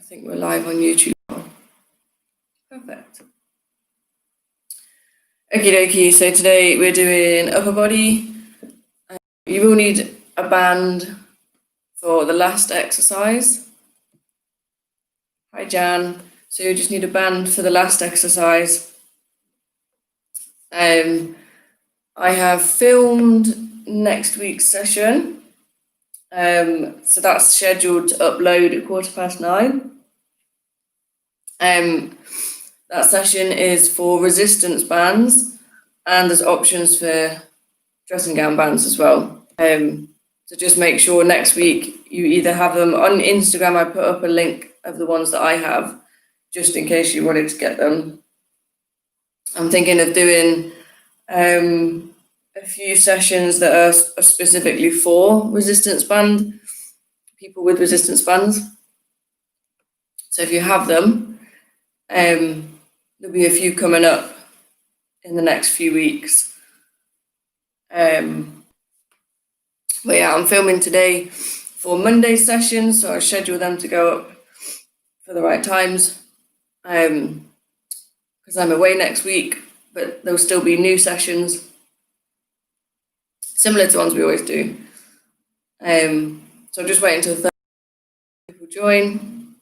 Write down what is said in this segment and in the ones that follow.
I think we're live on YouTube. Perfect. Okie dokie, so today we're doing upper body. You will need a band for the last exercise. Hi Jan. So you just need a band for the last exercise. I have filmed next week's session. So that's scheduled to upload at 9:15. That session is for resistance bands, and there's options for dressing gown bands as well. So just make sure next week you either have them on Instagram. I put up a link of the ones that I have, just in case you wanted to get them. I'm thinking of doing a few sessions that are specifically for resistance band, people with resistance bands. So if you have them, there'll be a few coming up in the next few weeks. But yeah, I'm filming today for Monday's sessions, so I schedule them to go up for the right times. Because I'm away next week, but there'll still be new sessions, similar to ones we always do. So I'm just waiting until people join,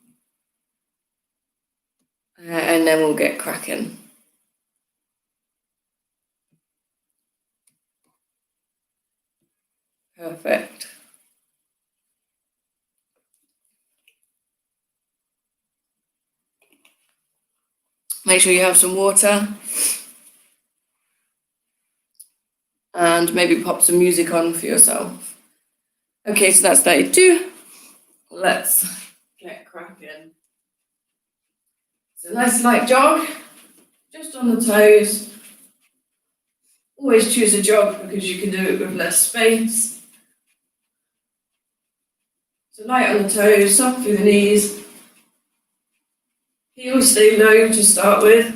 and then we'll get cracking. Perfect. Make sure you have some water, and maybe pop some music on for yourself. Okay, so that's 32. Let's get cracking. So nice light jog, just on the toes. Always choose a jog because you can do it with less space. So light on the toes, soft through the knees. Heels stay low to start with,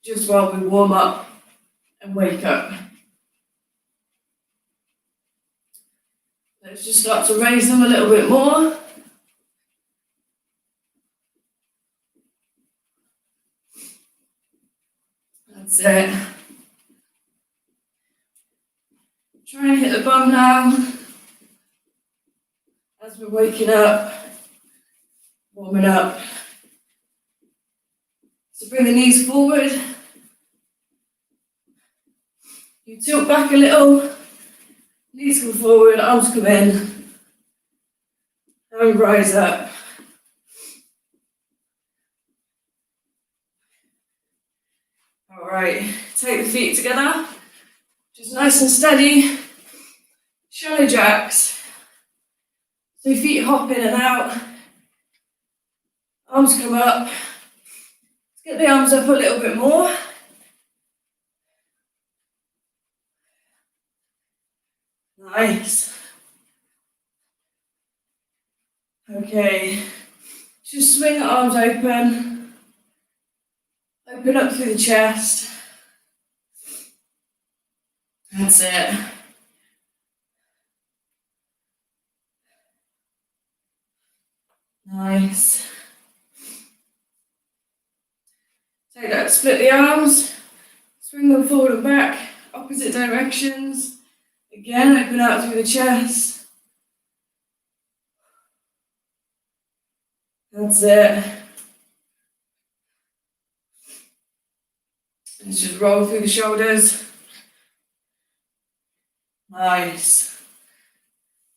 just while we warm up and wake up. Let's just start to raise them a little bit more. That's it. Try and hit the bum now. As we're waking up, warming up. So bring the knees forward. You tilt back a little. Knees come forward, arms come in. And rise up. All right, take the feet together. Just nice and steady. Shallow jacks. So feet hop in and out. Arms come up. Let's get the arms up a little bit more. Nice. Okay. Just swing the arms open. Open up through the chest. That's it. Nice. Take that, split the arms, swing them forward and back, opposite directions. Again, open out through the chest. That's it. Let's just roll through the shoulders. Nice.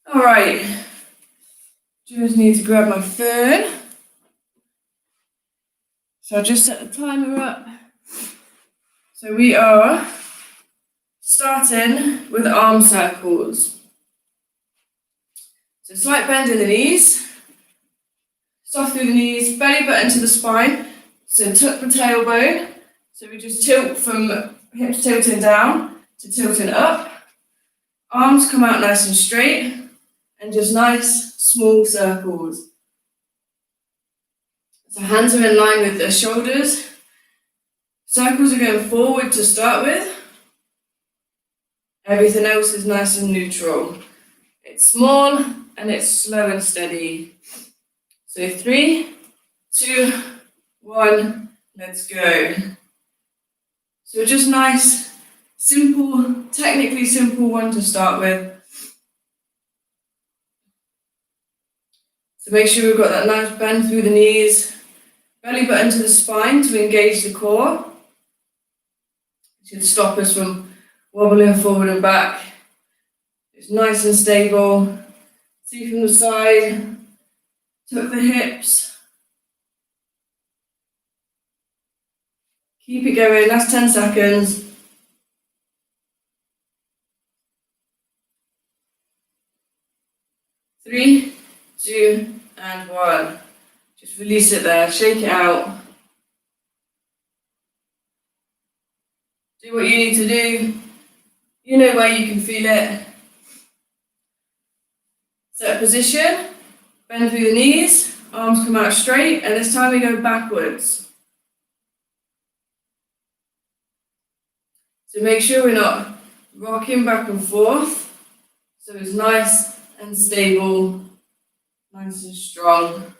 All right. Just need to grab my phone. So I'll just set the timer up. So we are starting with arm circles. So slight bend in the knees. Soft through the knees, belly button to the spine. So tuck the tailbone. So we just tilt from hips tilting down to tilting up. Arms come out nice and straight. And just nice, small circles. So hands are in line with the shoulders. Circles are going forward to start with. Everything else is nice and neutral. It's small and it's slow and steady. So 3, 2, 1, let's go. So just nice, simple, technically simple one to start with. So make sure we've got that nice bend through the knees, belly button to the spine to engage the core. It should stop us from wobbling forward and back. It's nice and stable. See from the side, tuck the hips. Keep it going, last 10 seconds. 3, 2, and 1. Just release it there, shake it out. Do what you need to do. You know where you can feel it. Set a position, bend through the knees, arms come out straight, and this time we go backwards. So make sure we're not rocking back and forth. So it's nice and stable, nice and strong.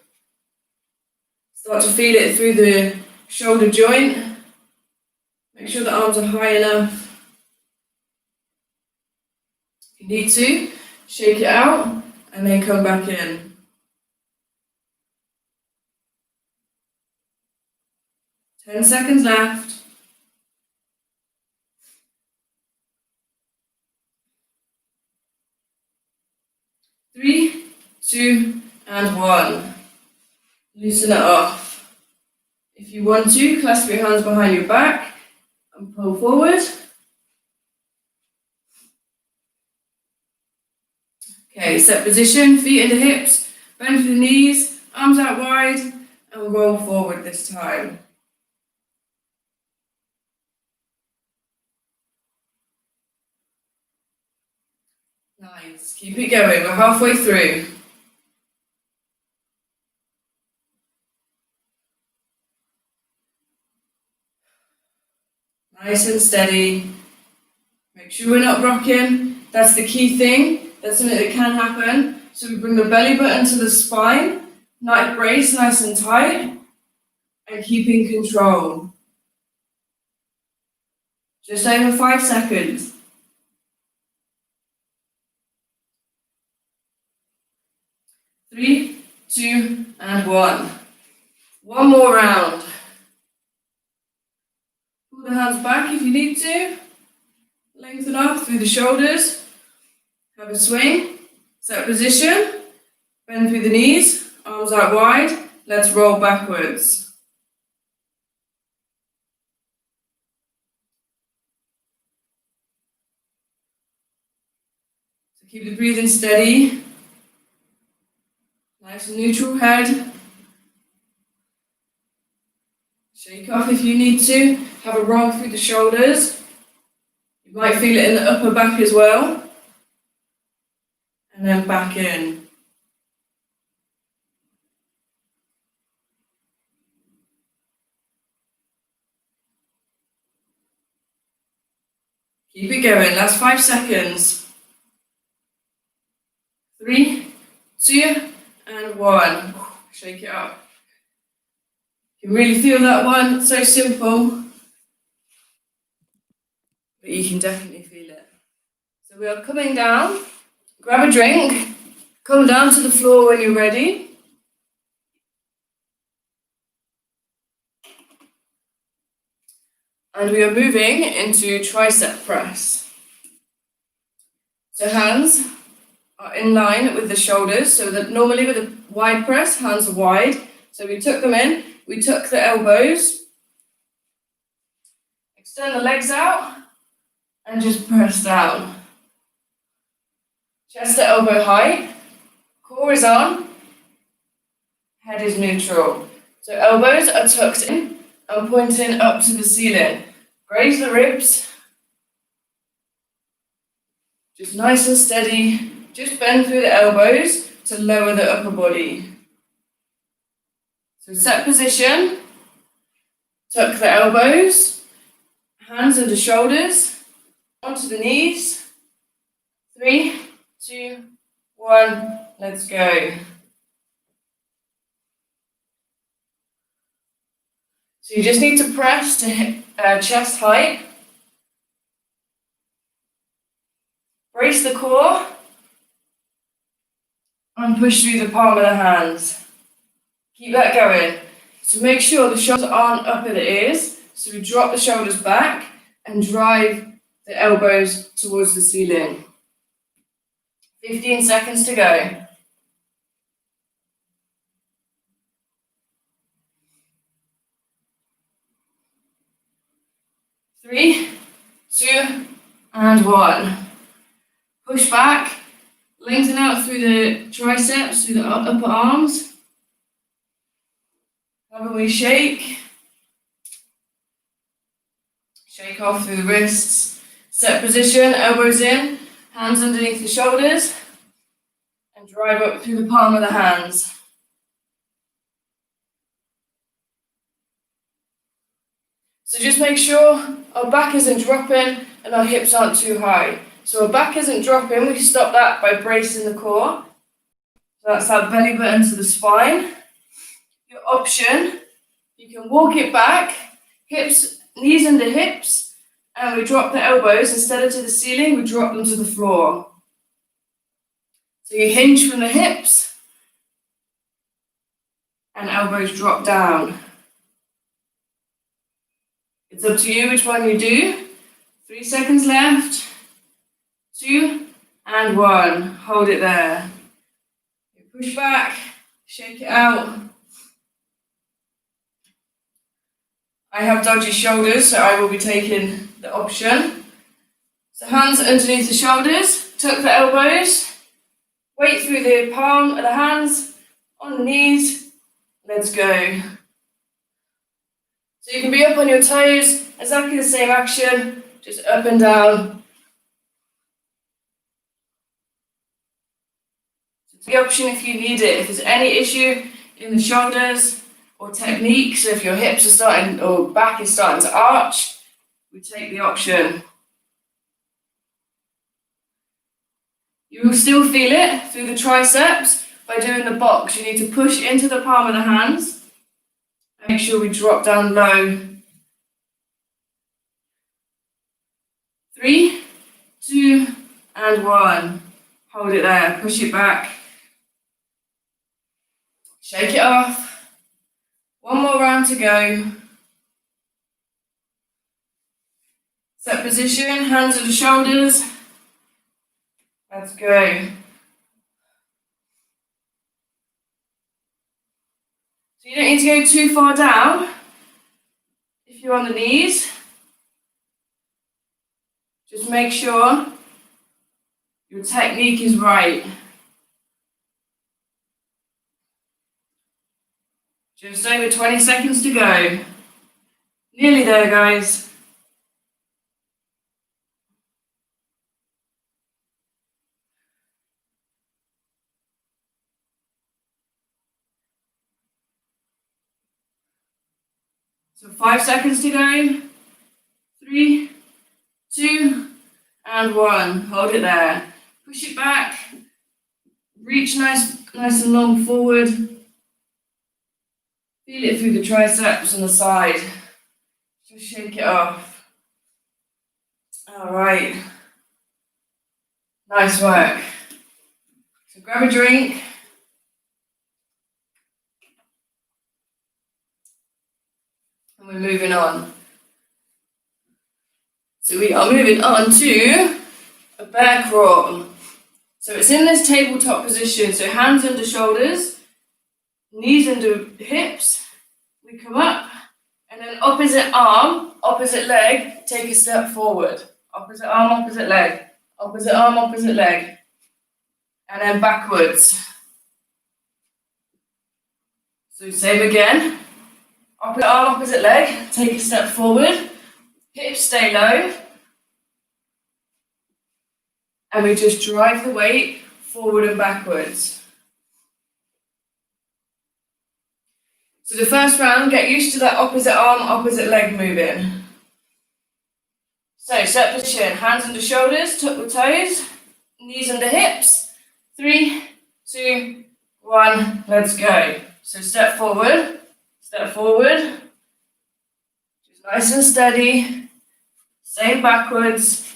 Start to feel it through the shoulder joint. Make sure the arms are high enough. If you need to, shake it out and then come back in. 10 seconds left. 3, 2, and 1. Loosen it off. If you want to, clasp your hands behind your back and pull forward. Okay, set position, feet into hips, bend to the knees, arms out wide, and roll forward this time. Nice, keep it going, we're halfway through. Nice and steady. Make sure we're not rocking. That's the key thing. That's something that can happen. So we bring the belly button to the spine, neck brace nice and tight, and keeping control. Just over 5 seconds. 3, 2, and 1. One more round. Pull the hands back if you need to. Lengthen up through the shoulders. Have a swing. Set position. Bend through the knees. Arms out wide. Let's roll backwards. So keep the breathing steady. Nice and neutral head. Shake off if you need to. Have a roll through the shoulders. You might feel it in the upper back as well. And then back in. Keep it going. Last 5 seconds. 3, 2, and 1. Shake it up. You can really feel that one. It's so simple. But you can definitely feel it. So we are coming down. Grab a drink. Come down to the floor when you're ready. And we are moving into tricep press. So hands are in line with the shoulders. So that normally with a wide press, hands are wide. So we tuck them in. We tuck the elbows. Extend the legs out. And just press down. Chest to elbow height. Core is on. Head is neutral. So elbows are tucked in and pointing up to the ceiling. Raise the ribs. Just nice and steady. Just bend through the elbows to lower the upper body. So set position. Tuck the elbows. Hands under shoulders. Onto the knees. 3, 2, 1. Let's go. So you just need to press to hip, chest height. Brace the core and push through the palm of the hands. Keep that going. So make sure the shoulders aren't up at the ears. So we drop the shoulders back and drive the elbows towards the ceiling. 15 seconds to go. 3, 2, and 1. Push back, lengthen out through the triceps, through the upper arms. Have a wee shake. Shake off through the wrists. Set position, elbows in, hands underneath the shoulders, and drive up through the palm of the hands. So just make sure our back isn't dropping and our hips aren't too high. So our back isn't dropping, we stop that by bracing the core. So that's that belly button to the spine. Your option, you can walk it back, hips, knees under hips, and we drop the elbows. Instead of to the ceiling, we drop them to the floor. So you hinge from the hips, and elbows drop down. It's up to you which one you do. 3 seconds left. 2, and 1. Hold it there. Push back, shake it out. I have dodgy shoulders, so I will be taking the option. So hands underneath the shoulders, tuck the elbows, weight through the palm of the hands, on the knees. Let's go. So you can be up on your toes, exactly the same action, just up and down. So the option if you need it. If there's any issue in the shoulders or technique, so if your hips are starting or back is starting to arch, we take the option. You will still feel it through the triceps by doing the box. You need to push into the palm of the hands. Make sure we drop down low. 3, 2, and 1. Hold it there, push it back. Shake it off. One more round to go. Set position, hands on the shoulders. Let's go. So you don't need to go too far down. If you're on the knees, just make sure your technique is right. Just over 20 seconds to go. Nearly there, guys. So 5 seconds to go. 3, 2, and 1. Hold it there. Push it back. Reach nice and long forward. Feel it through the triceps on the side. Just shake it off. All right. Nice work. So grab a drink. And we're moving on. So we are moving on to a bear crawl. So it's in this tabletop position. So hands under shoulders, knees under hips. We come up, and then opposite arm, opposite leg, take a step forward. Opposite arm, opposite leg. Opposite arm, opposite leg. And then backwards. So same again. Opposite arm, opposite leg, take a step forward. Hips stay low. And we just drive the weight forward and backwards. So the first round, get used to that opposite arm, opposite leg moving. So set position, hands under shoulders, tuck the toes, knees under hips. 3, 2, 1, let's go. So step forward, Nice and steady. Same backwards.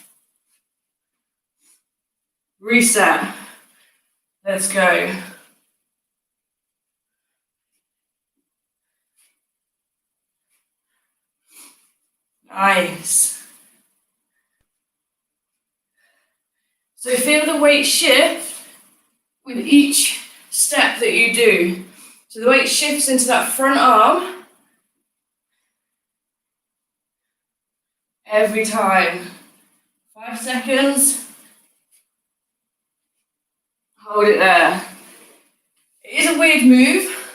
Reset. Let's go. Nice. So feel the weight shift with each step that you do. So the weight shifts into that front arm every time. 5 seconds. Hold it there. It is a weird move.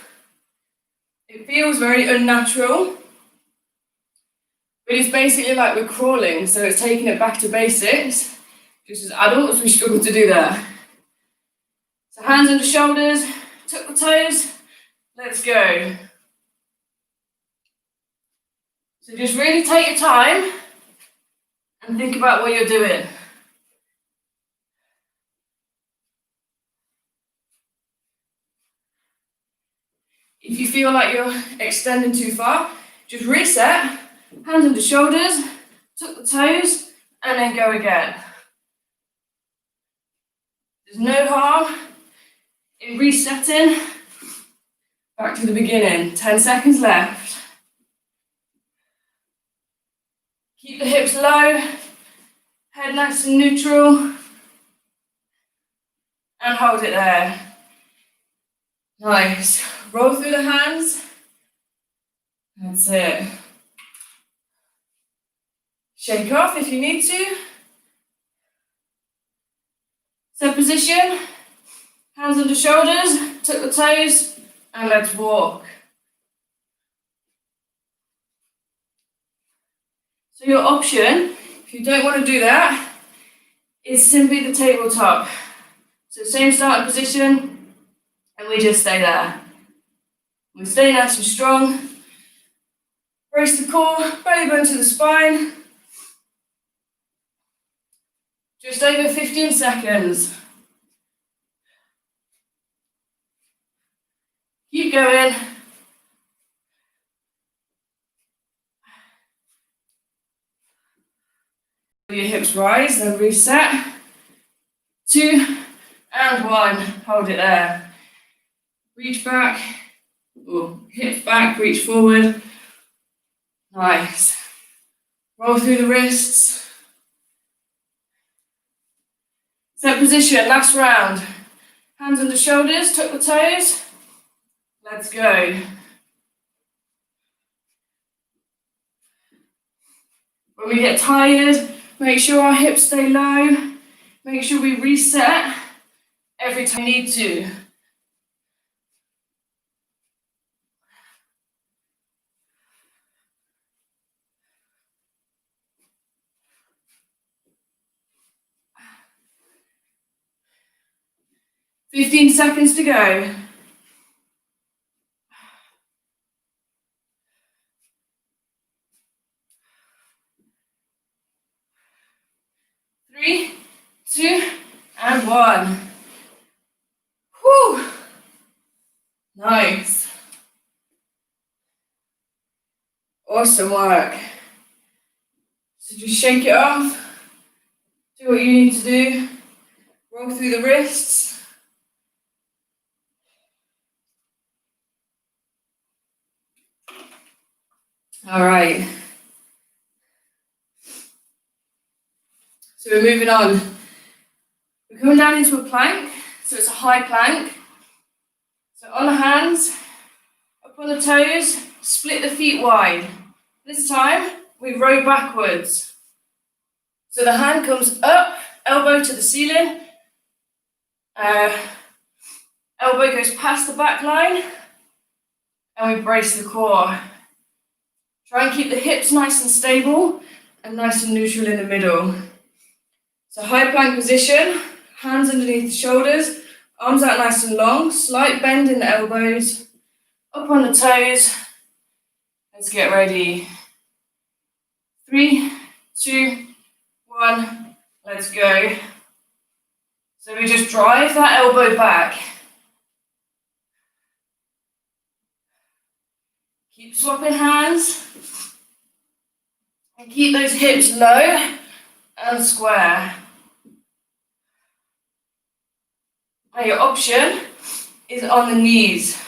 It feels very unnatural. But it's basically like we're crawling, so it's taking it back to basics. Just as adults, we struggle to do that. So hands under shoulders, tuck the toes, let's go. So just really take your time and think about what you're doing. If you feel like you're extending too far, just reset, hands under shoulders, tuck the toes, and then go again. There's no harm in resetting back to the beginning. 10 seconds left. Keep the hips low, head nice and neutral, and hold it there. Nice. Roll through the hands. That's it. Shake off if you need to. Set position. Hands under shoulders, tuck the toes, and let's walk. So your option, if you don't want to do that, is simply the tabletop. So same starting position, and we just stay there. We stay nice and strong. Brace the core, belly button to the spine. Just over 15 seconds. Keep going. Your hips rise, then reset. 2 and 1. Hold it there. Reach back. Hips back, reach forward. Nice. Roll through the wrists. Set position, last round. Hands under shoulders, tuck the toes. Let's go. When we get tired, make sure our hips stay low. Make sure we reset every time we need to. "15 seconds to go." Three, 2, and 1. Whew. Nice. Awesome work. So just shake it off. Do what you need to do. Roll through the wrists. All right. So we're moving on. We're coming down into a plank. So it's a high plank. So on the hands, up on the toes, split the feet wide. This time, we row backwards. So the hand comes up, elbow to the ceiling. Elbow goes past the back line. And we brace the core. Try and keep the hips nice and stable and nice and neutral in the middle. So high plank position, hands underneath the shoulders, arms out nice and long, slight bend in the elbows, up on the toes. Let's get ready. 3, 2, 1, let's go. So we just drive that elbow back. Keep swapping hands. And keep those hips low and square. Now your option is on the knees.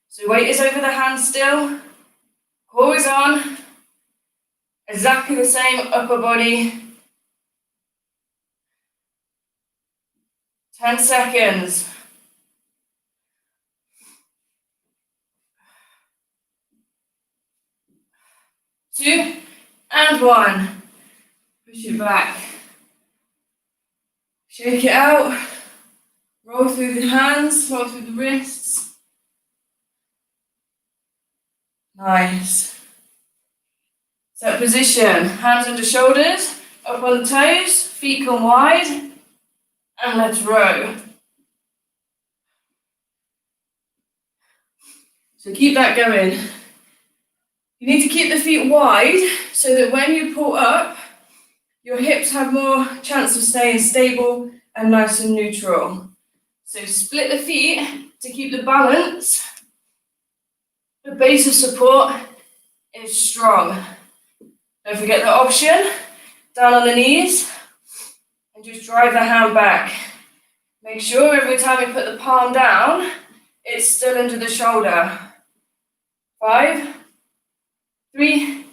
So weight is over the hands still, core is on, exactly the same upper body. 10 seconds. 2 and 1. Push it back. Shake it out. Roll through the hands, roll through the wrists. Nice. Set position. Hands under shoulders, up on the toes, feet come wide, and let's row. So keep that going. You need to keep the feet wide so that when you pull up, your hips have more chance of staying stable and nice and neutral. So split the feet to keep the balance. The base of support is strong. Don't forget the option, down on the knees, and just drive the hand back. Make sure every time you put the palm down, it's still under the shoulder. 5, 3,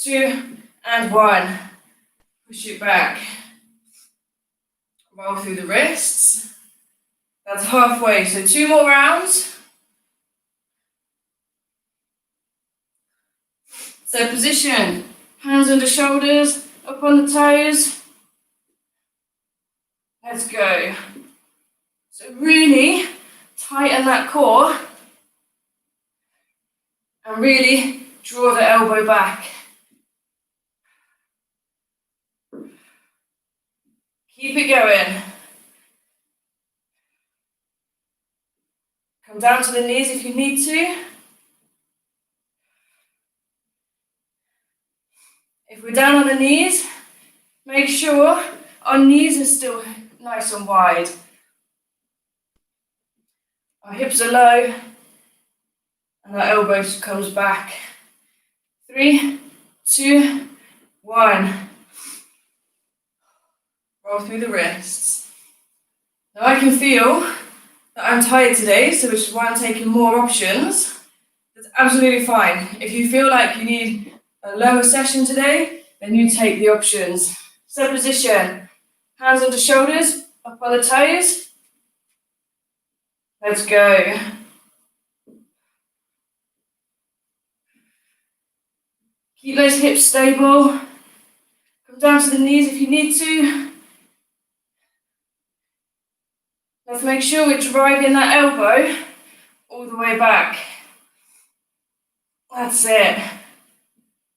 2, and 1. Push it back. Roll through the wrists. That's halfway, so 2 more rounds. So position, hands under shoulders, up on the toes. Let's go. So really tighten that core and really draw the elbow back. Keep it going. Come down to the knees if you need to. If we're down on the knees, make sure our knees are still nice and wide. Our hips are low and our elbow comes back. 3, 2, 1. Roll through the wrists. Now I can feel that I'm tired today, so which is why I'm taking more options. That's absolutely fine. If you feel like you need a lower session today, then you take the options. Set position, hands under shoulders, up on the toes. Let's go. Keep those hips stable. Come down to the knees if you need to. Let's make sure we're driving that elbow all the way back. That's it.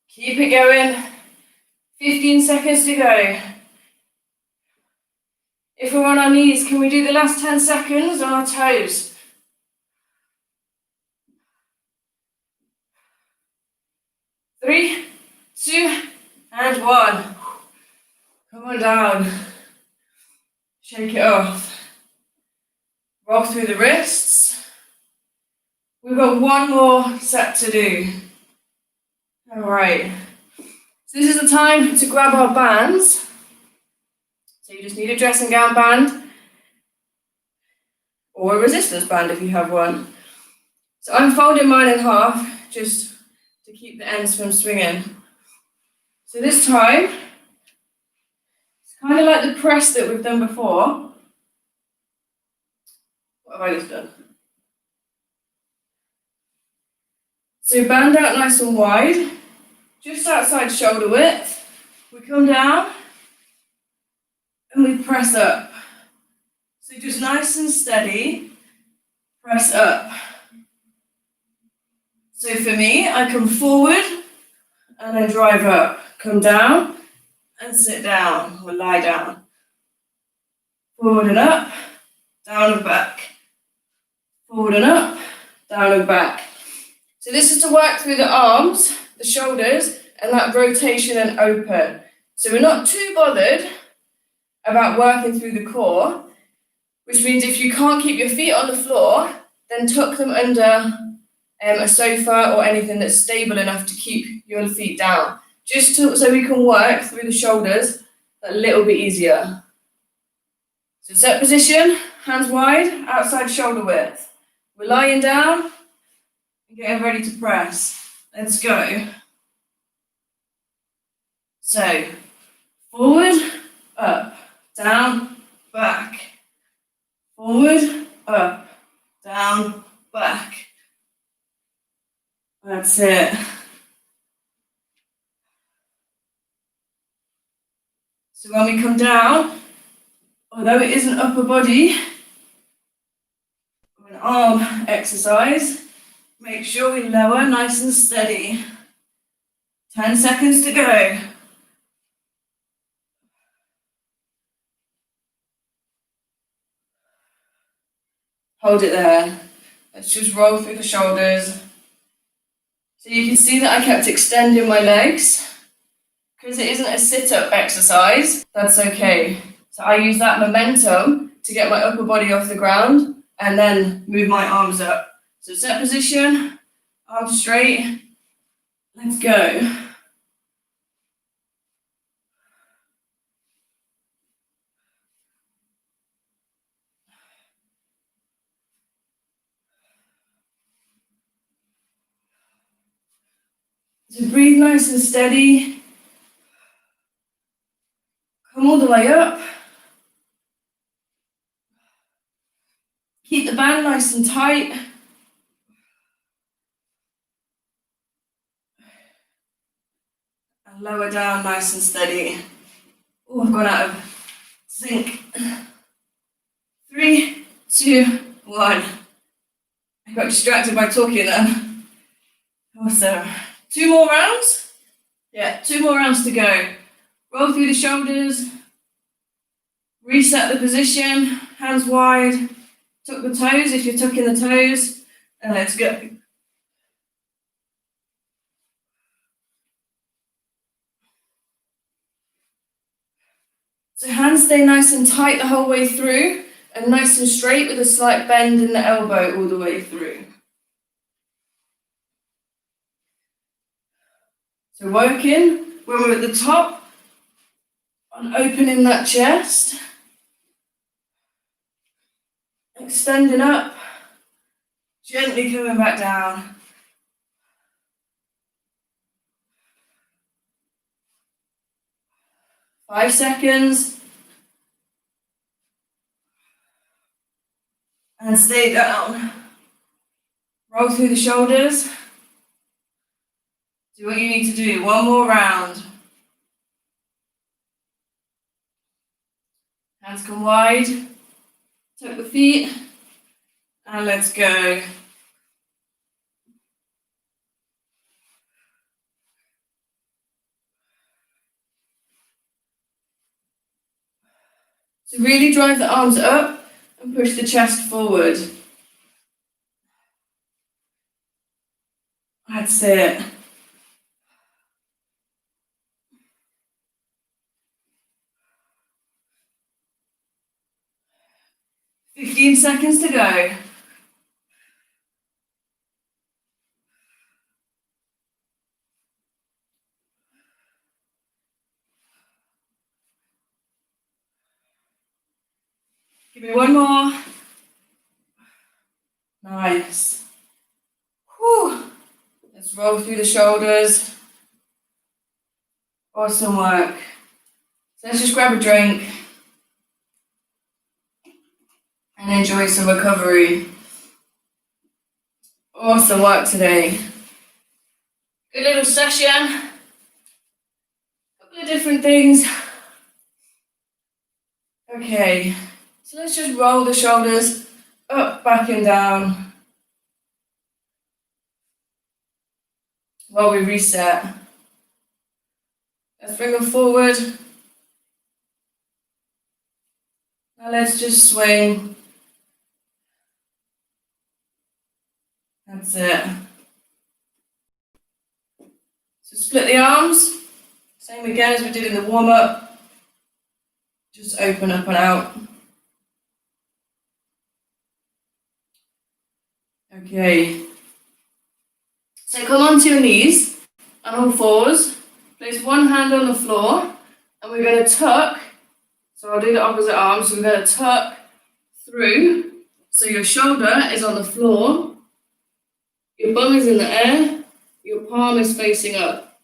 Keep it going. 15 seconds to go. If we're on our knees, can we do the last 10 seconds on our toes? 3, 2, and 1. Come on down. Shake it off. Roll through the wrists. We've got one more set to do. All right. So this is the time to grab our bands. So you just need a dressing gown band or a resistance band if you have one. So I'm folding mine in half just to keep the ends from swinging. So this time, it's kind of like the press that we've done before. What have I just done? So band out nice and wide, just outside shoulder width. We come down and we press up. So just nice and steady, press up. So for me, I come forward and then drive up. Come down and sit down or lie down. Forward and up, down and back. Forward and up, down and back. So this is to work through the arms, the shoulders, and that rotation and open. So we're not too bothered about working through the core, which means if you can't keep your feet on the floor, then tuck them under a sofa or anything that's stable enough to keep your feet down. so we can work through the shoulders a little bit easier. So set position, hands wide, outside shoulder width. We're lying down and getting ready to press. Let's go. So, forward, up, down, back. Forward, up, down, back. That's it. So when we come down, although it isn't upper body, or an arm exercise, make sure we lower nice and steady. 10 seconds to go. Hold it there. Let's just roll through the shoulders. So you can see that I kept extending my legs. Because it isn't a sit-up exercise, that's okay. So I use that momentum to get my upper body off the ground and then move my arms up. So set position, arms straight. Let's go. So breathe nice and steady. Come all the way up. Keep the band nice and tight. And lower down nice and steady. Oh, I've gone out of sync. 3, 2, 1. I got distracted by talking then. Awesome. 2 more rounds? Yeah, 2 more rounds to go. Roll through the shoulders. Reset the position. Hands wide. Tuck the toes if you're tucking the toes. And let's go. So hands stay nice and tight the whole way through. And nice and straight with a slight bend in the elbow all the way through. So working when we're at the top on opening that chest, extending up, gently coming back down. Five seconds. And stay down. Roll through the shoulders. Do what you need to do. 1 more round. Hands come wide. Tuck the feet. And let's go. So really drive the arms up and push the chest forward. That's it. "15 seconds to go. Give me 1 more. Nice. Whew. Let's roll through the shoulders. Awesome work. So let's just grab a drink and enjoy some recovery. Awesome work today. Good little session. Couple of different things. Okay, so let's just roll the shoulders up, back and down while we reset. Let's bring them forward. Now let's just swing. That's it. So split the arms. Same again as we did in the warm-up. Just open up and out. Okay. So come onto your knees on all fours. place one hand on the floor, and we're going to tuck. So I'll do the opposite arm. So we're going to tuck through. So your shoulder is on the floor, your bum is in the air, your palm is facing up.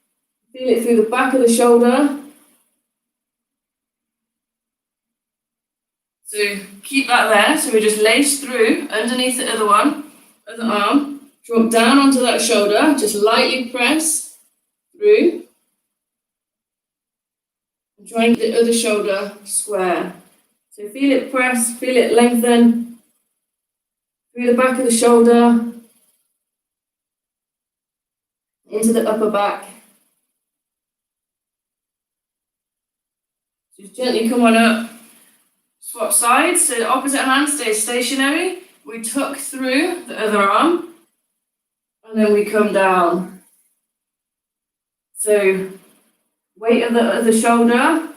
Feel it through the back of the shoulder. So keep that there. So we just lace through underneath the other arm. Drop down onto that shoulder. Just lightly press through. And try and get the other shoulder square. So feel it press, feel it lengthen through the back of the shoulder into the upper back. Just gently come on up. Swap sides, so the opposite hand stays stationary. We tuck through the other arm, and then we come down. So, weight of the shoulder,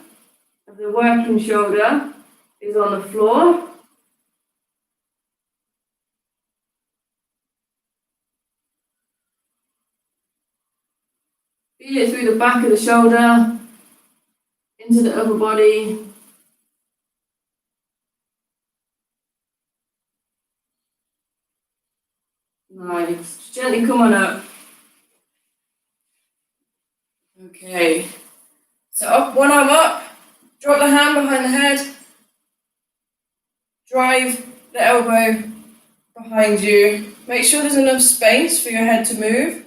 of the working shoulder, is on the floor. Feel it through the back of the shoulder, into the upper body. Nice. Just gently come on up. Okay. So up, one arm up. Drop the hand behind the head. Drive the elbow behind you. Make sure there's enough space for your head to move.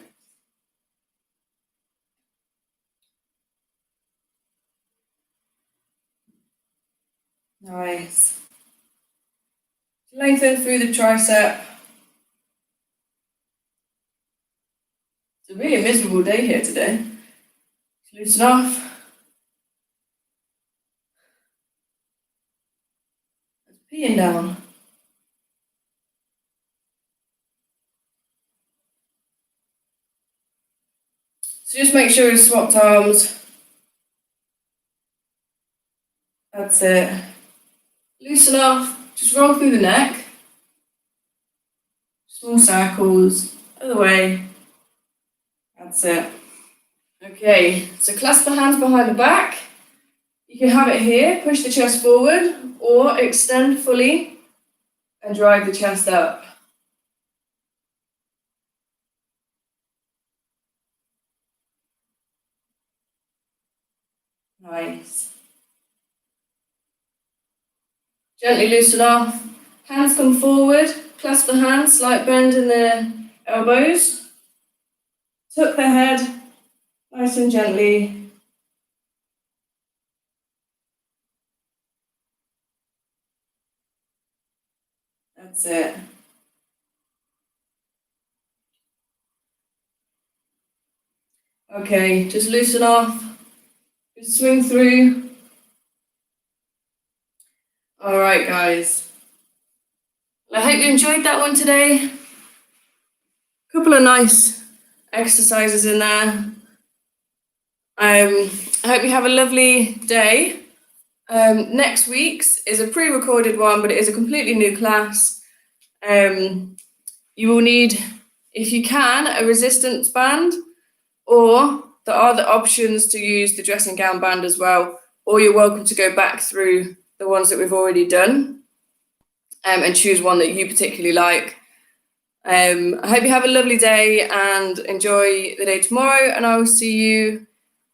Nice. Lengthen through the tricep. It's a really miserable day here today. Loosen off. It's peeing down. So just make sure you swapped arms. That's it. Loosen off. Just roll through the neck. Small circles. Other way. That's it. Okay, so clasp the hands behind the back. You can have it here, push the chest forward, or extend fully and drive the chest up. Nice. Gently loosen off. Hands come forward, clasp the hands, slight bend in the elbows. Tuck the head, nice and gently. That's it. Okay, just loosen off. Just swing through. All right, guys. I hope you enjoyed that one today. Couple of nice exercises in there. I hope you have a lovely day. Next week's is a pre-recorded one, but it is a completely new class. You will need, if you can, a resistance band, or there are the options to use the dressing gown band as well, or you're welcome to go back through the ones that we've already done and choose one that you particularly like. I hope you have a lovely day and enjoy the day tomorrow, and I will see you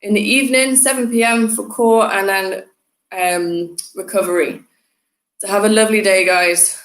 in the evening, 7 p.m. for core and then recovery. So have a lovely day, guys.